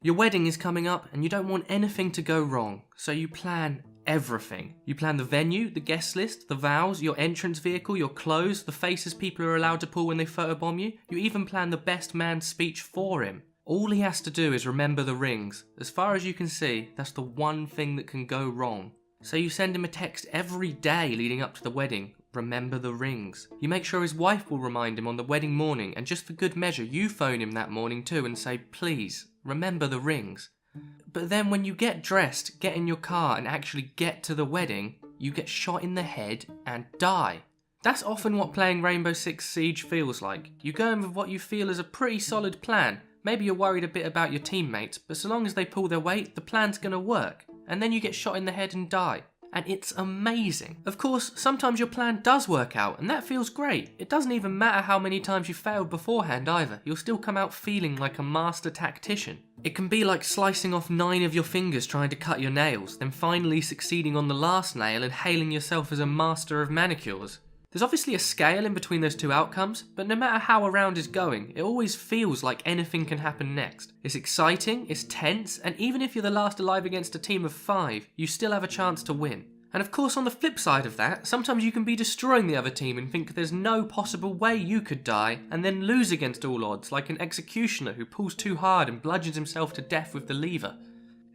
Your wedding is coming up and you don't want anything to go wrong, so you plan everything. You plan the venue, the guest list, the vows, your entrance vehicle, your clothes, the faces people are allowed to pull when they photobomb you. You even plan the best man's speech for him. All he has to do is remember the rings. As far as you can see, that's the one thing that can go wrong. So you send him a text every day leading up to the wedding. Remember the rings. You make sure his wife will remind him on the wedding morning, and just for good measure, you phone him that morning too and say, please, remember the rings. But then when you get dressed, get in your car and actually get to the wedding, you get shot in the head and die. That's often what playing Rainbow Six Siege feels like. You go in with what you feel is a pretty solid plan. Maybe you're worried a bit about your teammates, but so long as they pull their weight, the plan's gonna work. And then you get shot in the head and die. And it's amazing. Of course, sometimes your plan does work out, and that feels great. It doesn't even matter how many times you failed beforehand either. You'll still come out feeling like a master tactician. It can be like slicing off 9 of your fingers trying to cut your nails, then finally succeeding on the last nail and hailing yourself as a master of manicures. There's obviously a scale in between those two outcomes, but no matter how a round is going, it always feels like anything can happen next. It's exciting, it's tense, and even if you're the last alive against a team of 5, you still have a chance to win. And of course on the flip side of that, sometimes you can be destroying the other team and think there's no possible way you could die, and then lose against all odds like an executioner who pulls too hard and bludgeons himself to death with the lever.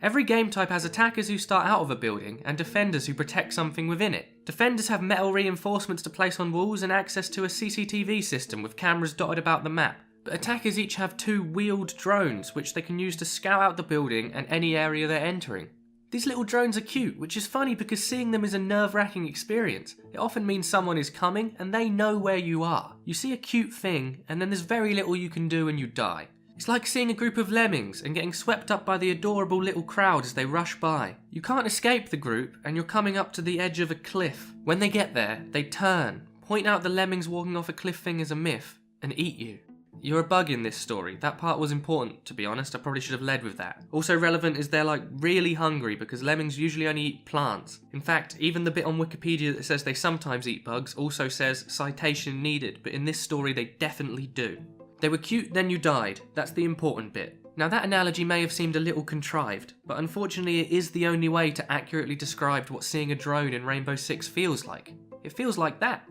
Every game type has attackers who start out of a building and defenders who protect something within it. Defenders have metal reinforcements to place on walls and access to a CCTV system with cameras dotted about the map. But attackers each have 2 wheeled drones which they can use to scout out the building and any area they're entering. These little drones are cute, which is funny because seeing them is a nerve-wracking experience. It often means someone is coming and they know where you are. You see a cute thing and then there's very little you can do and you die. It's like seeing a group of lemmings and getting swept up by the adorable little crowd as they rush by. You can't escape the group and you're coming up to the edge of a cliff. When they get there, they turn, point out the lemmings walking off a cliff thing as a myth, and eat you. You're a bug in this story. That part was important, to be honest. I probably should have led with that. Also relevant is they're like really hungry because lemmings usually only eat plants. In fact, even the bit on Wikipedia that says they sometimes eat bugs also says citation needed, but in this story they definitely do. They were cute, then you died. That's the important bit. Now that analogy may have seemed a little contrived, but unfortunately it is the only way to accurately describe what seeing a drone in Rainbow Six feels like. It feels like that.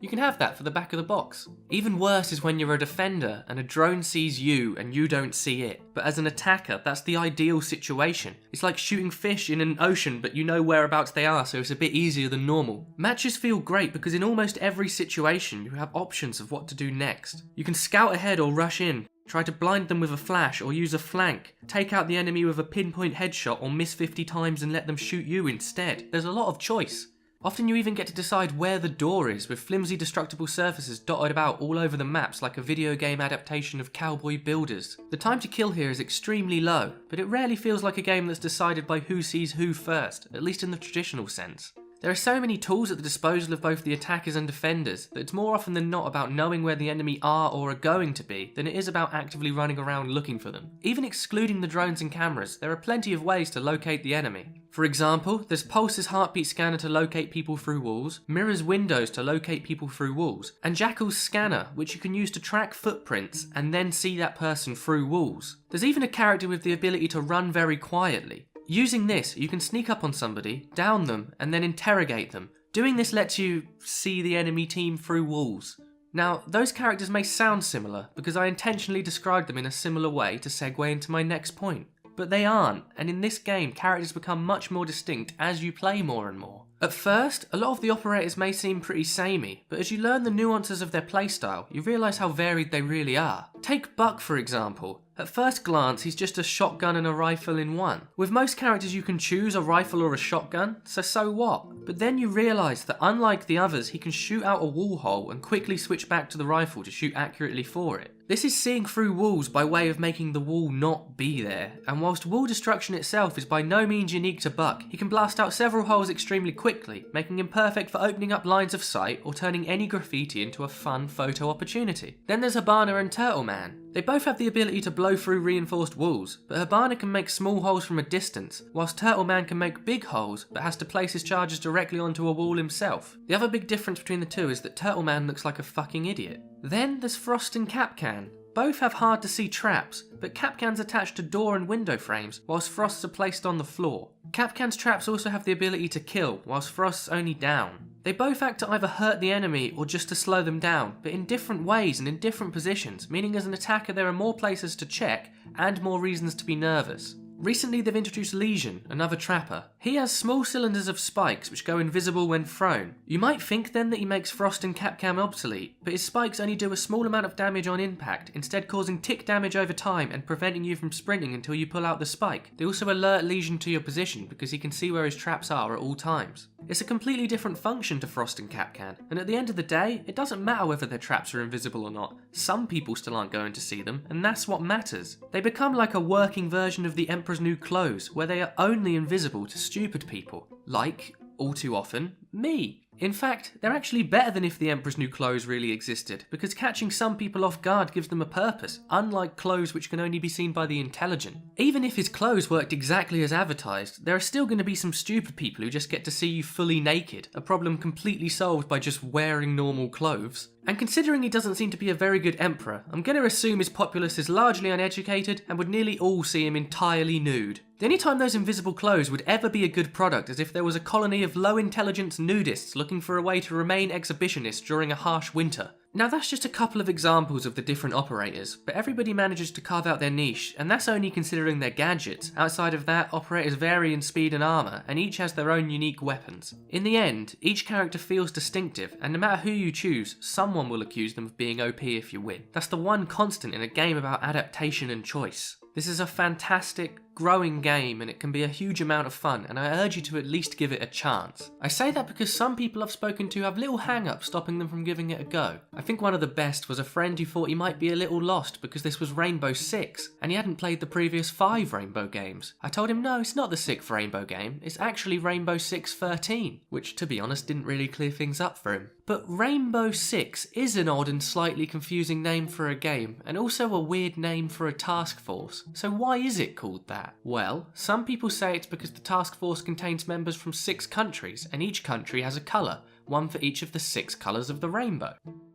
You can have that for the back of the box. Even worse is when you're a defender and a drone sees you and you don't see it. But as an attacker, that's the ideal situation. It's like shooting fish in an ocean, but you know whereabouts they are, so it's a bit easier than normal. Matches feel great because in almost every situation, you have options of what to do next. You can scout ahead or rush in, try to blind them with a flash or use a flank, take out the enemy with a pinpoint headshot or miss 50 times and let them shoot you instead. There's a lot of choice. Often you even get to decide where the door is, with flimsy destructible surfaces dotted about all over the maps like a video game adaptation of Cowboy Builders. The time to kill here is extremely low, but it rarely feels like a game that's decided by who sees who first, at least in the traditional sense. There are so many tools at the disposal of both the attackers and defenders that it's more often than not about knowing where the enemy are or are going to be than it is about actively running around looking for them. Even excluding the drones and cameras, there are plenty of ways to locate the enemy. For example, there's Pulse's heartbeat scanner to locate people through walls, Mirror's windows to locate people through walls, and Jackal's scanner, which you can use to track footprints and then see that person through walls. There's even a character with the ability to run very quietly. Using this, you can sneak up on somebody, down them, and then interrogate them. Doing this lets you see the enemy team through walls. Now, those characters may sound similar, because I intentionally described them in a similar way to segue into my next point. But they aren't, and in this game, characters become much more distinct as you play more and more. At first, a lot of the operators may seem pretty samey, but as you learn the nuances of their playstyle, you realise how varied they really are. Take Buck for example. At first glance, he's just a shotgun and a rifle in one. With most characters you can choose a rifle or a shotgun, so what? But then you realise that unlike the others, he can shoot out a wall hole and quickly switch back to the rifle to shoot accurately for it. This is seeing through walls by way of making the wall not be there, and whilst wall destruction itself is by no means unique to Buck, he can blast out several holes extremely quickly, making him perfect for opening up lines of sight or turning any graffiti into a fun photo opportunity. Then there's Hibana and Turtle Man. They both have the ability to blow through reinforced walls, but Hibana can make small holes from a distance, whilst Turtle Man can make big holes but has to place his charges directly onto a wall himself. The other big difference between the two is that Turtle Man looks like a fucking idiot. Then there's Frost and Capcan. both have hard to see traps, but Kapkan's attached to door and window frames, whilst Frost's are placed on the floor. Kapkan's traps also have the ability to kill, whilst Frost's only down. They both act to either hurt the enemy or just to slow them down, but in different ways and in different positions, meaning as an attacker there are more places to check and more reasons to be nervous. Recently they've introduced Lesion, another trapper. He has small cylinders of spikes which go invisible when thrown. You might think then that he makes Frost and Kapkan obsolete, but his spikes only do a small amount of damage on impact, instead causing tick damage over time and preventing you from sprinting until you pull out the spike. They also alert Lesion to your position because he can see where his traps are at all times. It's a completely different function to Frost and Kapkan, and at the end of the day, it doesn't matter whether their traps are invisible or not. Some people still aren't going to see them, and that's what matters. They become like a working version of the Emperor's New Clothes, where they are only invisible to stupid people. Like, all too often, me. In fact, they're actually better than if the Emperor's New Clothes really existed, because catching some people off guard gives them a purpose, unlike clothes which can only be seen by the intelligent. Even if his clothes worked exactly as advertised, there are still going to be some stupid people who just get to see you fully naked, a problem completely solved by just wearing normal clothes. And considering he doesn't seem to be a very good emperor, I'm going to assume his populace is largely uneducated and would nearly all see him entirely nude. The only time those invisible clothes would ever be a good product is if there was a colony of low-intelligence nudists looking for a way to remain exhibitionists during a harsh winter. Now that's just a couple of examples of the different operators, but everybody manages to carve out their niche, and that's only considering their gadgets. Outside of that, operators vary in speed and armour, and each has their own unique weapons. In the end, each character feels distinctive, and no matter who you choose, someone will accuse them of being OP if you win. That's the one constant in a game about adaptation and choice. This is a fantastic, growing game and it can be a huge amount of fun, and I urge you to at least give it a chance. I say that because some people I've spoken to have little hang-ups stopping them from giving it a go. I think one of the best was a friend who thought he might be a little lost because this was Rainbow Six and he hadn't played the previous 5 Rainbow games. I told him no, it's not the 6th Rainbow game, it's actually Rainbow Six 13, which to be honest didn't really clear things up for him. But Rainbow Six is an odd and slightly confusing name for a game, and also a weird name for a task force. So why is it called that? Well, some people say it's because the task force contains members from 6 countries, and each country has a colour, one for each of the 6 colours of the rainbow.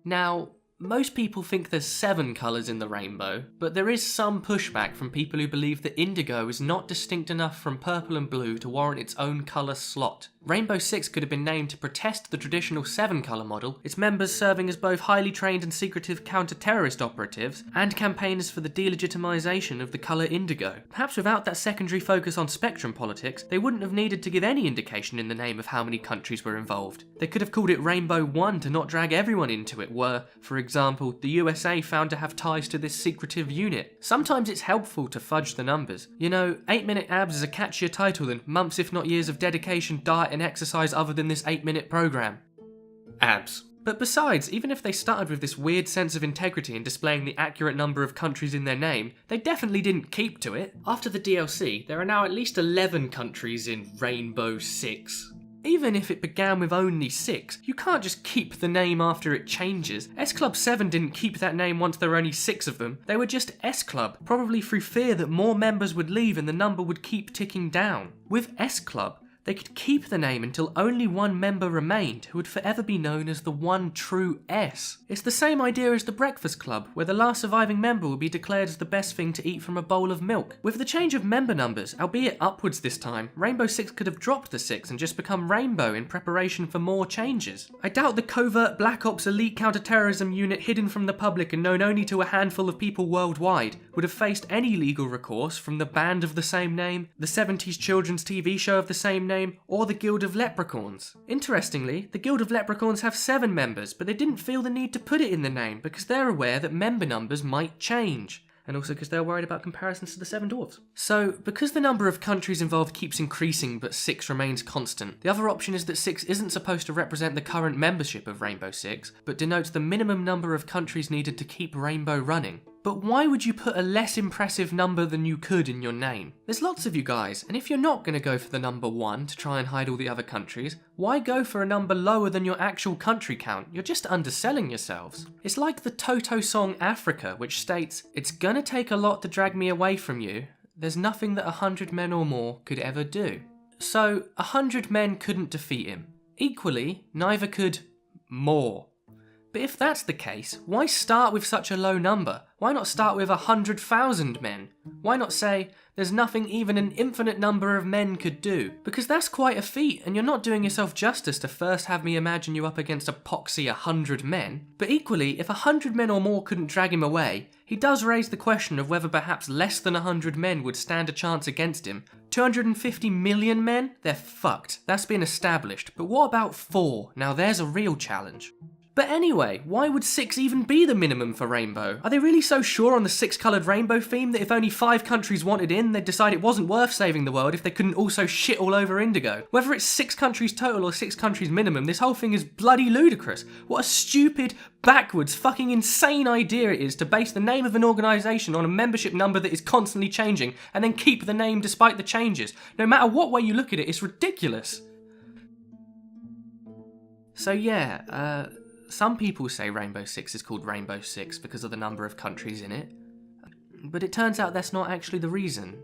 Now, most people think there's 7 colours in the rainbow, but there is some pushback from people who believe that indigo is not distinct enough from purple and blue to warrant its own colour slot. Rainbow Six could have been named to protest the traditional 7-colour model, its members serving as both highly trained and secretive counter-terrorist operatives, and campaigners for the delegitimization of the colour indigo. Perhaps without that secondary focus on spectrum politics, they wouldn't have needed to give any indication in the name of how many countries were involved. They could have called it Rainbow One to not drag everyone into it, were, for example, the USA found to have ties to this secretive unit. Sometimes it's helpful to fudge the numbers. You know, 8-Minute Abs is a catchier title than months if not years of dedication, diet and exercise other than this 8-minute program. Abs. But besides, even if they started with this weird sense of integrity in displaying the accurate number of countries in their name, they definitely didn't keep to it. After the DLC, there are now at least 11 countries in Rainbow Six. Even if it began with only 6, you can't just keep the name after it changes. S-Club 7 didn't keep that name once there were only 6 of them. They were just S-Club, probably through fear that more members would leave and the number would keep ticking down. With S-Club, they could keep the name until only one member remained, who would forever be known as the one true S. It's the same idea as the Breakfast Club, where the last surviving member will be declared as the best thing to eat from a bowl of milk. With the change of member numbers, albeit upwards this time, Rainbow Six could have dropped the 6 and just become Rainbow in preparation for more changes. I doubt the covert Black Ops elite counter-terrorism unit hidden from the public and known only to a handful of people worldwide would have faced any legal recourse from the band of the same name, the 70s children's TV show of the same name, or the Guild of Leprechauns. Interestingly, the Guild of Leprechauns have 7 members, but they didn't feel the need to put it in the name because they're aware that member numbers might change. And also because they're worried about comparisons to the 7 Dwarfs. So, because the number of countries involved keeps increasing but 6 remains constant, the other option is that 6 isn't supposed to represent the current membership of Rainbow Six, but denotes the minimum number of countries needed to keep Rainbow running. But why would you put a less impressive number than you could in your name? There's lots of you guys, and if you're not going to go for the number 1 to try and hide all the other countries, why go for a number lower than your actual country count? You're just underselling yourselves. It's like the Toto song Africa, which states, "It's gonna take a lot to drag me away from you. There's nothing that 100 men or more could ever do." So, 100 men couldn't defeat him. Equally, neither could more. But if that's the case, why start with such a low number? Why not start with 100,000 men? Why not say, there's nothing even an infinite number of men could do? Because that's quite a feat, and you're not doing yourself justice to first have me imagine you up against a poxy 100 men. But equally, if 100 men or more couldn't drag him away, he does raise the question of whether perhaps less than 100 men would stand a chance against him. 250 million men? They're fucked. That's been established. But what about 4? Now there's a real challenge. But anyway, why would 6 even be the minimum for rainbow? Are they really so sure on the 6-coloured rainbow theme that if only 5 countries wanted in, they'd decide it wasn't worth saving the world if they couldn't also shit all over Indigo? Whether it's 6 countries total or 6 countries minimum, this whole thing is bloody ludicrous. What a stupid, backwards, fucking insane idea it is to base the name of an organisation on a membership number that is constantly changing, and then keep the name despite the changes. No matter what way you look at it, it's ridiculous. So yeah, some people say Rainbow Six is called Rainbow Six because of the number of countries in it, but it turns out that's not actually the reason.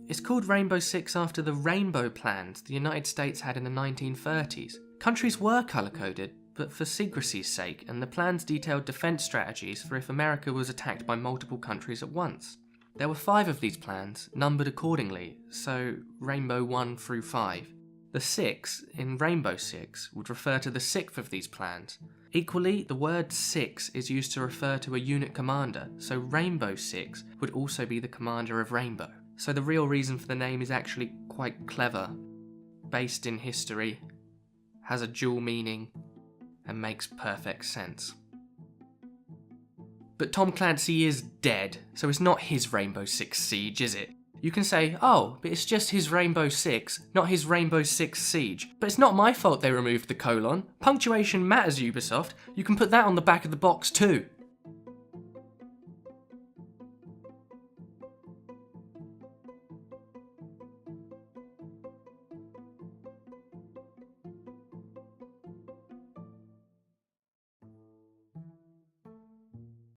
It's called Rainbow Six after the Rainbow Plans the United States had in the 1930s. Countries were colour-coded, but for secrecy's sake, and the plans detailed defence strategies for if America was attacked by multiple countries at once. There were 5 of these plans, numbered accordingly, so Rainbow 1 through 5. The 6 in Rainbow Six would refer to the 6th of these plans. Equally, the word 6 is used to refer to a unit commander, so Rainbow Six would also be the commander of Rainbow. So the real reason for the name is actually quite clever, based in history, has a dual meaning, and makes perfect sense. But Tom Clancy is dead, so it's not his Rainbow Six Siege, is it? You can say, oh, but it's just his Rainbow Six, not his Rainbow Six Siege. But it's not my fault they removed the colon. Punctuation matters, Ubisoft. You can put that on the back of the box too.